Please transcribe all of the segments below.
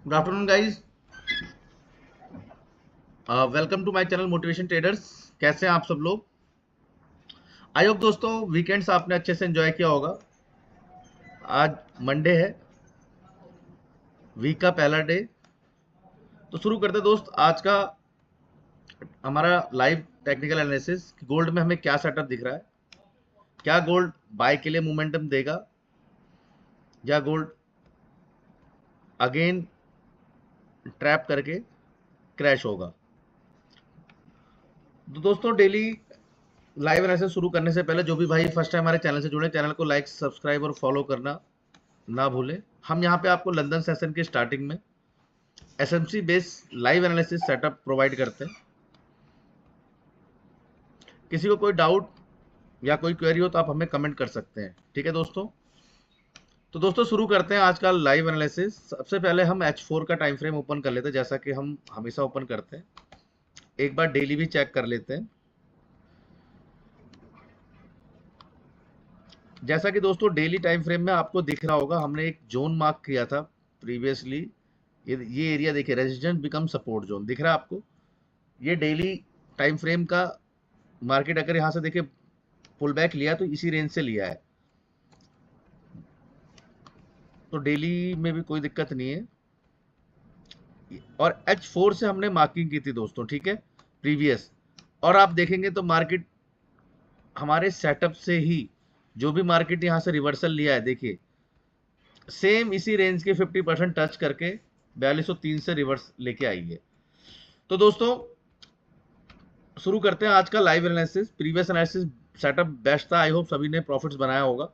Good afternoon guys. Welcome to my channel motivation traders. कैसे हैं आप सब लोग? आई होप दोस्तों वीकेंड्स आपने अच्छे से एंजॉय किया होगा। आज मंडे है, वीक का पहला डे। तो शुरू करते हैं दोस्त आज का हमारा लाइव टेक्निकल एनालिसिस। गोल्ड में हमें क्या सेटअप दिख रहा है, क्या गोल्ड बाय के लिए मोमेंटम देगा या गोल्ड अगेन ट्रैप करके क्रैश होगा। तो दोस्तों डेली लाइव एनालिसिस शुरू करने से पहले जो भी भाई फर्स्ट टाइम हमारे चैनल से जुड़े, चैनल को लाइक सब्सक्राइब और फॉलो करना ना भूलें। हम यहाँ पे आपको लंदन सेशन के स्टार्टिंग में SMC based live analysis setup provide करते हैं। किसी को कोई डाउट या कोई क्वेरी हो तो आप हमें कमेंट कर सकते हैं। ठीक है दोस्तों, तो दोस्तों शुरू करते हैं आज का लाइव एनालिसिस। सबसे पहले हम H4 का टाइम फ्रेम ओपन कर लेते हैं, जैसा कि हम हमेशा ओपन करते हैं। एक बार डेली भी चेक कर लेते हैं। जैसा कि दोस्तों डेली टाइम फ्रेम में आपको दिख रहा होगा, हमने एक जोन मार्क किया था प्रीवियसली। ये एरिया देखिए, रेजिस्टेंस बिकम सपोर्ट जोन दिख रहा है आपको। ये डेली टाइम फ्रेम का मार्केट अगर यहाँ से देखिए पुल बैक लिया तो इसी रेंज से लिया है, तो डेली में भी कोई दिक्कत नहीं है। और H4 से हमने मार्किंग की थी दोस्तों, ठीक है, प्रीवियस। और आप देखेंगे तो मार्केट हमारे सेटअप से ही जो भी मार्केट यहाँ से रिवर्सल लिया है, देखिए सेम इसी रेंज के 50% टच करके 4203 से रिवर्स लेके आई है। तो दोस्तों शुरू करते हैं आज का live analysis. Previous analysis setup best था, आई होप सभी ने प्रॉफिट्स बनाया होगा।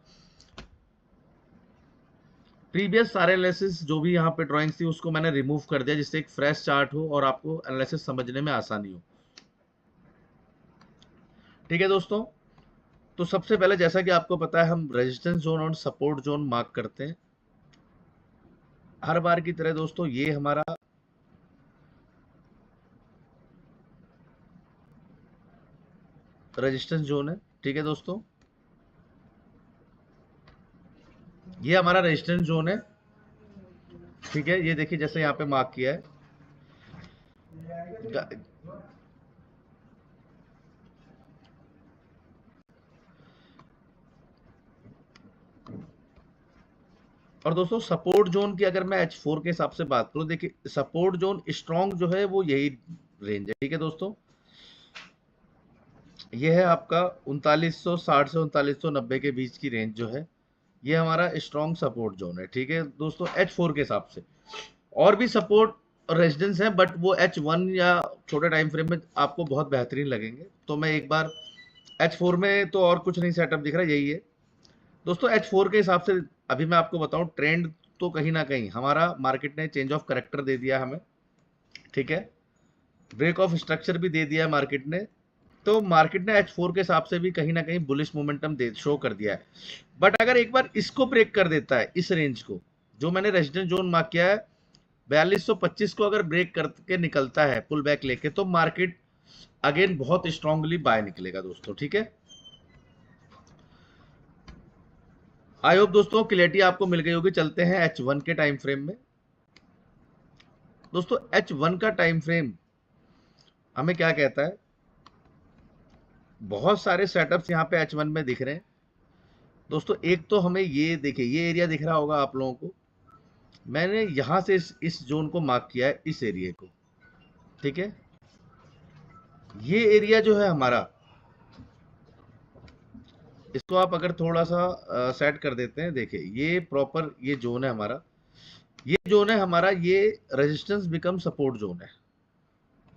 प्रीवियस सारे एनालिसिस जो भी यहाँ पे ड्राइंग्स थी उसको मैंने रिमूव कर दिया, जिससे एक फ्रेश चार्ट हो और आपको एनालिसिस समझने में आसानी हो। ठीक है दोस्तों, तो सबसे पहले जैसा कि आपको पता है हम रेजिस्टेंस जोन और सपोर्ट जोन मार्क करते हैं हर बार की तरह। दोस्तों ये हमारा रेजिस्टेंस जोन है, ठीक है दोस्तों, ये हमारा रेजिस्टेंस जोन है। ठीक है, ये देखिए जैसे यहाँ पे मार्क किया है। और दोस्तों सपोर्ट जोन की अगर मैं H4 के हिसाब से बात करूं, देखिए सपोर्ट जोन स्ट्रॉन्ग जो है वो यही रेंज है। ठीक है दोस्तों, ये है आपका 3960 से 3990 के बीच की रेंज जो है, ये हमारा स्ट्रॉन्ग सपोर्ट जोन है। ठीक है दोस्तों, H4 के हिसाब से और भी सपोर्ट रेजिडेंस है, बट वो H1 या छोटे टाइम फ्रेम में आपको बहुत बेहतरीन लगेंगे। तो मैं एक बार H4 में तो और कुछ नहीं सेटअप दिख रहा, यही है दोस्तों। H4 के हिसाब से अभी मैं आपको बताऊं, ट्रेंड तो कहीं ना कहीं हमारा मार्केट ने चेंज ऑफ करेक्टर दे दिया हमें, ठीक है, ब्रेक ऑफ स्ट्रक्चर भी दे दिया है मार्केट ने। तो मार्केट ने H4 के हिसाब से भी कहीं ना कहीं बुलिश मोमेंटम दे शो कर दिया है। बट अगर एक बार इसको ब्रेक कर देता है, इस रेंज को जो मैंने रेजिडेंस जोन मार्क किया है 4225 को अगर ब्रेक करके निकलता है पुल बैक लेके, तो मार्केट अगेन बहुत स्ट्रांगली बाय निकलेगा दोस्तों। ठीक है, आई होप दोस्तों क्लियरिटी आपको मिल गई होगी। चलते हैं H1 के टाइम फ्रेम में। दोस्तों H1 का टाइम फ्रेम हमें क्या कहता है, बहुत सारे सेटअप्स यहाँ पे H1 में दिख रहे हैं दोस्तों। एक तो हमें ये देखिए, ये एरिया दिख रहा होगा आप लोगों को, मैंने यहां से इस जोन को मार्क किया है, इस एरिया को। ठीक है, ये एरिया जो है हमारा, इसको आप अगर थोड़ा सा सेट कर देते हैं, देखिए ये प्रॉपर ये जोन है हमारा, ये जोन है हमारा, ये रेजिस्टेंस बिकम सपोर्ट जोन है।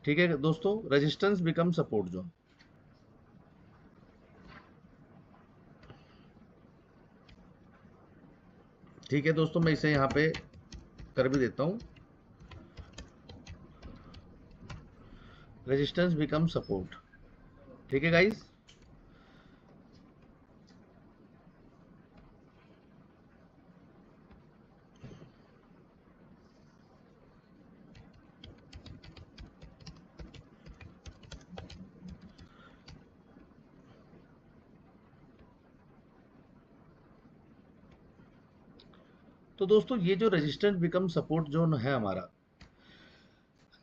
ठीक है दोस्तों, रेजिस्टेंस बिकम सपोर्ट जोन। ठीक है दोस्तों, मैं इसे यहाँ पे कर भी देता हूँ, रेजिस्टेंस बिकम सपोर्ट। ठीक है गाइस, तो दोस्तों ये जो रेजिस्टेंस बिकम सपोर्ट जोन है हमारा,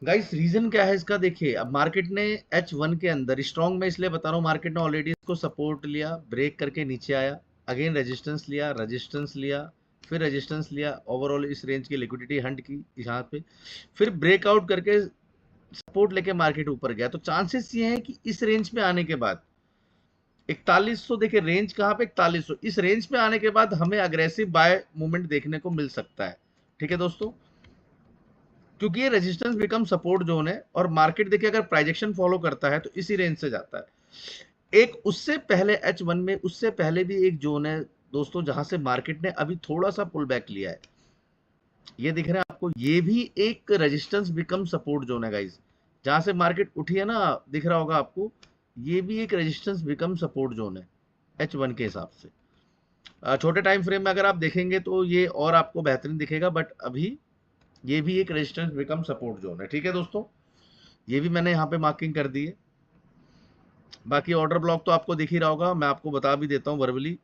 गाइस रीजन क्या है इसका, देखिए अब मार्केट ने H1 के अंदर स्ट्रॉन्ग में इसलिए बता रहा हूँ, मार्केट ने ऑलरेडी इसको सपोर्ट लिया, ब्रेक करके नीचे आया, अगेन रेजिस्टेंस लिया, फिर रेजिस्टेंस लिया, ओवरऑल इस रेंज की लिक्विडिटी हंट की यहाँ पे, फिर ब्रेकआउट करके सपोर्ट लेके मार्केट ऊपर गया। तो चांसेस ये हैं कि इस रेंज पे आने के बाद 4100, देखिए रेंज कहाँ पे 4100, इस रेंज पे आने के बाद हमें अग्रेसिव बाय मूवमेंट देखने को मिल सकता है। ठीक है दोस्तों, क्योंकि ये रेजिस्टेंस बिकम सपोर्ट जोन है और मार्केट देखिए अगर प्राइजेक्शन फॉलो करता है तो इसी रेंज से जाता है। एक उससे पहले H1 में उससे पहले भी एक जोन है दोस्तों जहां से मार्केट ने अभी थोड़ा सा पुल बैक लिया है, ये दिख रहा है आपको, ये भी एक रेजिस्टेंस बिकम सपोर्ट जोन है गाइस, जहां से मार्केट उठी है ना, दिख रहा होगा आपको, ये भी एक रेजिस्टेंस बिकम सपोर्ट जोन है H1 के हिसाब से। छोटे टाइम फ्रेम में अगर आप देखेंगे तो ये और आपको बेहतरीन दिखेगा, बट अभी ये भी एक रेजिस्टेंस बिकम सपोर्ट जोन है। ठीक है दोस्तों, ये भी मैंने यहाँ पे मार्किंग कर दी है। बाकी ऑर्डर ब्लॉक तो आपको दिख ही रहा होगा, मैं आपको बता भी देता हूँ वर्बली,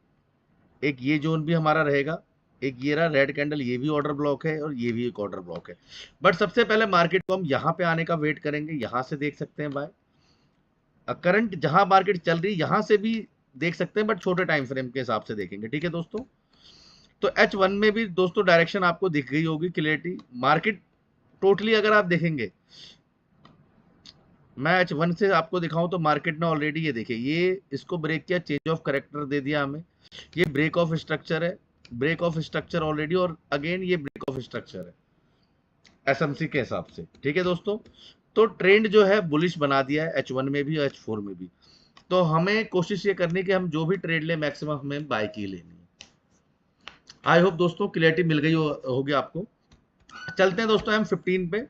एक ये जोन भी हमारा रहेगा, एक ये रहा रेड कैंडल, ये भी ऑर्डर ब्लॉक है और ये भी एक ऑर्डर ब्लॉक है। बट सबसे पहले मार्केट को हम यहाँ पे आने का वेट करेंगे, यहाँ से देख सकते हैं बाय, करंट जहां मार्केट चल रही है यहां से भी देख सकते हैं, बट छोटे टाइम फ्रेम के हिसाब से देखेंगे। ठीक है दोस्तों, तो H1 में भी दोस्तों डायरेक्शन आपको दिख गई होगी क्लियरिटी, मार्केट टोटली अगर आप देखेंगे, मैं H1 से आपको दिखाऊं तो मार्केट ने ऑलरेडी ये देखिए ये इसको ब्रेक किया, चेंज ऑफ करेक्टर दे दिया हमें, ये ब्रेक ऑफ स्ट्रक्चर है, ब्रेक ऑफ स्ट्रक्चर ऑलरेडी, और अगेन ये ब्रेक ऑफ स्ट्रक्चर है SMC के हिसाब से। ठीक है दोस्तों, तो ट्रेंड जो है बुलिश बना दिया है H1 में भी और H4 में भी। तो हमें कोशिश ये करनी कि हम जो भी ट्रेड ले मैक्सिमम हमें बाय की लेनी है। आई होप दोस्तों क्लियरिटी मिल गई होगी आपको। चलते हैं दोस्तों M15 पे।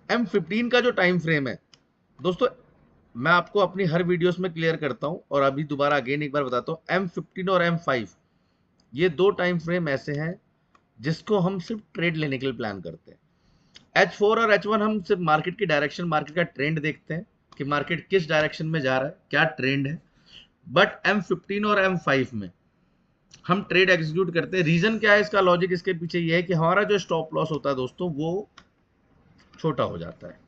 M15 का जो टाइम फ्रेम है दोस्तों, मैं आपको अपनी हर वीडियोस में क्लियर करता हूं और अभी दोबारा अगेन एक बार बताता हूं, M15 और M5 ये दो टाइम फ्रेम ऐसे हैं जिसको हम सिर्फ ट्रेड लेने के लिए प्लान करते हैं। H4 और H1 हम सिर्फ मार्केट की डायरेक्शन, मार्केट का ट्रेंड देखते हैं कि मार्केट किस डायरेक्शन में जा रहा है, क्या ट्रेंड है। बट M15 और M5 में हम ट्रेड एग्जीक्यूट करते हैं। रीजन क्या है इसका, लॉजिक इसके पीछे ये है कि हमारा जो स्टॉप लॉस होता है दोस्तों वो छोटा हो जाता है।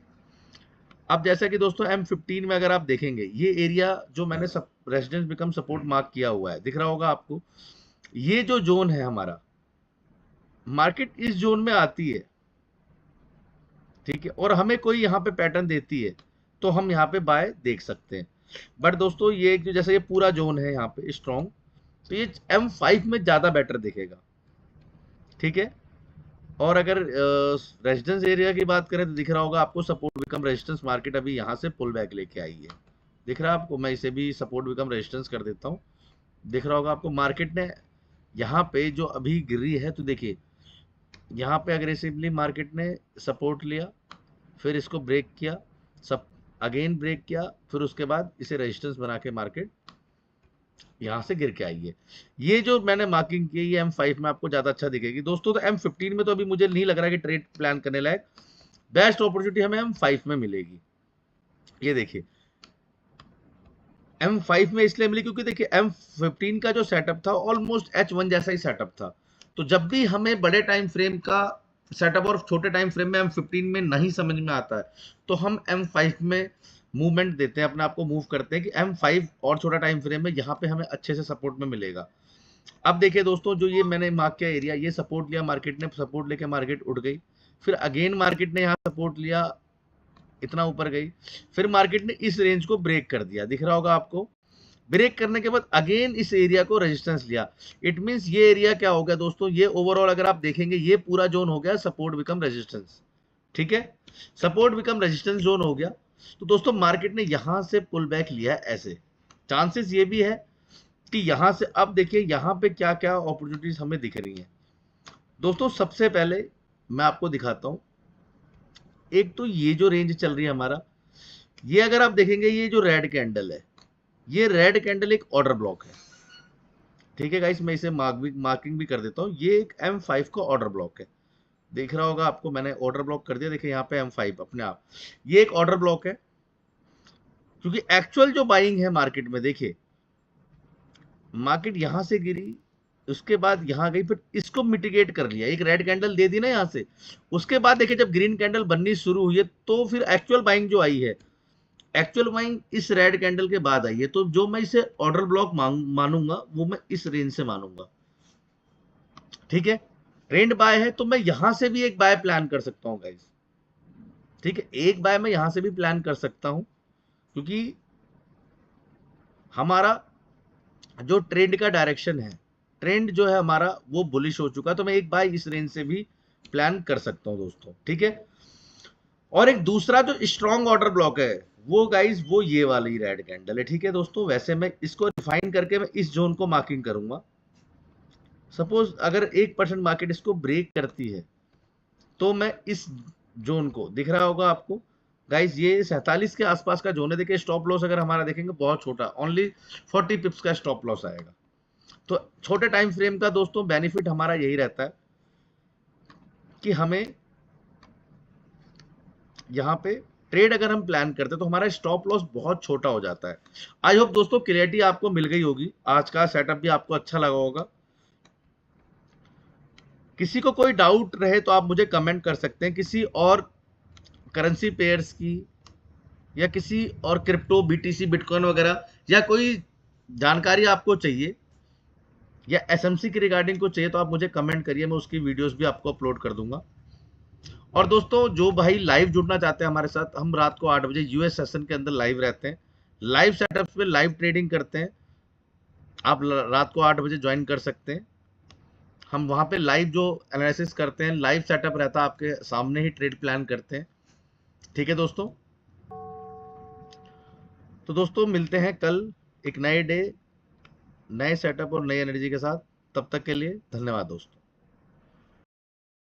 अब जैसा कि दोस्तों M15 में अगर आप देखेंगे, ये एरिया जो मैंने सब रेजिस्टेंस बिकम सपोर्ट मार्क किया हुआ है दिख रहा होगा आपको, ये जो जोन है हमारा, मार्केट इस जोन में आती है, ठीक है, और हमें कोई यहाँ पे पैटर्न देती है तो हम यहाँ पे बाय देख सकते हैं। बट दोस्तों ये जो जैसे ये पूरा जोन है यहाँ पे स्ट्रॉन्ग, तो ये M5 में ज्यादा बेटर दिखेगा। ठीक है, और अगर रेजिस्टेंस एरिया की बात करें तो दिख रहा होगा आपको सपोर्ट बिकम रेजिस्टेंस, मार्केट अभी यहाँ से पुल बैक लेके आई है, दिख रहा है आपको, मैं इसे भी सपोर्ट बिकम रेजिस्टेंस कर देता हूँ। दिख रहा होगा आपको मार्केट ने यहाँ पे जो अभी गिरी है, तो देखिए यहाँ पे अग्रेसिवली मार्केट ने सपोर्ट लिया, फिर इसको ब्रेक किया, सब अगेन ब्रेक किया, फिर उसके बाद इसे रेजिस्टेंस बना के मार्केट यहाँ से गिर के आई है। ये जो मैंने मार्किंग की ये M5 में आपको ज्यादा अच्छा दिखेगी दोस्तों। तो M15 में तो अभी मुझे नहीं लग रहा कि ट्रेड प्लान करने लायक, बेस्ट अपॉर्चुनिटी हमें M5 में मिलेगी। ये देखिए M5 में इसलिए मिली क्योंकि देखिए M15 का जो सेटअप था ऑलमोस्ट H1 जैसा ही सेटअप था। तो जब भी हमें बड़े टाइम फ्रेम का सेटअप और छोटे टाइम फ्रेम में M15 में नहीं समझ में आता है तो हम M5 में मूवमेंट देते हैं, अपने आप को मूव करते हैं कि M5 और छोटा टाइम फ्रेम में यहाँ पे हमें अच्छे से सपोर्ट में मिलेगा। अब देखिए दोस्तों, जो ये मैंने मार्क किया एरिया, ये सपोर्ट लिया मार्केट ने, सपोर्ट लेके मार्केट उठ गई, फिर अगेन मार्केट ने यहाँ सपोर्ट लिया, इतना ऊपर गई, फिर मार्केट ने इस रेंज को ब्रेक कर दिया, दिख रहा होगा आपको। ब्रेक करने के बाद अगेन इस एरिया को रेजिस्टेंस लिया। इट मींस ये एरिया क्या हो गया दोस्तों, ये ओवरऑल अगर आप देखेंगे ये पूरा जोन हो गया सपोर्ट बिकम रेजिस्टेंस। ठीक है, सपोर्ट बिकम रेजिस्टेंस जोन हो गया। तो दोस्तों मार्केट ने यहां से पुल बैक लिया है, ऐसे चांसेस ये भी है कि यहां से, अब देखिए यहां पे क्या क्या अपॉर्चुनिटीज हमें दिख रही हैं दोस्तों। सबसे पहले मैं आपको दिखाता हूं, एक तो ये जो रेंज चल रही है हमारा, ये अगर आप देखेंगे ये जो रेड कैंडल है, ये रेड कैंडल एक ऑर्डर ब्लॉक है। ठीक है गाइस, मैं इसे मार्किंग भी कर देता हूं, ये एक M5 का ऑर्डर ब्लॉक है, देख रहा होगा आपको, मैंने ऑर्डर ब्लॉक कर दिया, देखिए यहाँ पे M5 अपने आप, ये एक ऑर्डर ब्लॉक है। क्योंकि एक्चुअल जो बाइंग है मार्केट में, देखिए मार्केट यहां से गिरी, उसके बाद यहाँ गई, फिर इसको मिटिगेट कर लिया, एक रेड कैंडल दे दी ना यहाँ से। उसके बाद देखिए जब ग्रीन कैंडल बननी शुरू हुई है तो फिर एक्चुअल बाइंग जो आई है, एक्चुअल बाइंग इस रेड कैंडल के बाद आई है। तो जो मैं इसे ऑर्डर ब्लॉक मानूंगा वो मैं इस रेंज से मानूंगा, ठीक है। ट्रेंड बाय है तो मैं यहां से भी एक बाय प्लान कर सकता हूं गाइस, ठीक है। एक बाय मैं यहां से भी प्लान कर सकता हूं, क्योंकि हमारा जो ट्रेंड का डायरेक्शन है, ट्रेंड जो है हमारा वो बुलिश हो चुका है, तो मैं एक बाय इस रेंज से भी प्लान कर सकता हूं दोस्तों, ठीक है। और एक दूसरा जो स्ट्रॉन्ग ऑर्डर ब्लॉक है वो गाइस वो ये वाली रेड कैंडल है, ठीक है दोस्तों। वैसे मैं इसको रिफाइन करके मैं इस जोन को मार्किंग करूंगा। सपोज अगर 1% मार्केट इसको ब्रेक करती है तो मैं इस जोन को, दिख रहा होगा आपको गाइस, ये 47 के आसपास का जोन है। देखिए स्टॉप लॉस अगर हमारा देखेंगे बहुत छोटा, ओनली 40 पिप्स का स्टॉप लॉस आएगा। तो छोटे टाइम फ्रेम का दोस्तों बेनिफिट हमारा यही रहता है कि हमें यहाँ पे ट्रेड अगर हम प्लान करते हैं तो हमारा स्टॉप लॉस बहुत छोटा हो जाता है। आई होप दोस्तों क्लियरिटी आपको मिल गई होगी, आज का सेटअप भी आपको अच्छा लगा होगा। किसी को कोई डाउट रहे तो आप मुझे कमेंट कर सकते हैं, किसी और करेंसी पेयर्स की या किसी और क्रिप्टो बीटीसी बिटकॉइन वगैरह या कोई जानकारी आपको चाहिए या एसएमसी की रिगार्डिंग को चाहिए तो आप मुझे कमेंट करिए, मैं उसकी वीडियोस भी आपको अपलोड कर दूंगा। और दोस्तों जो भाई लाइव जुड़ना चाहते हैं हमारे साथ, हम रात को 8 बजे यूएस सेशन के अंदर लाइव रहते हैं, लाइव सेटअप्स पे लाइव ट्रेडिंग करते हैं। आप रात को 8 बजे ज्वाइन कर सकते हैं। हम वहां पे लाइव जो एनालिसिस करते हैं, लाइव सेटअप रहता है, आपके सामने ही ट्रेड प्लान करते हैं, ठीक है दोस्तों। तो दोस्तों मिलते हैं कल एक नए डे, नए सेटअप और नई एनर्जी के साथ। तब तक के लिए धन्यवाद दोस्तों।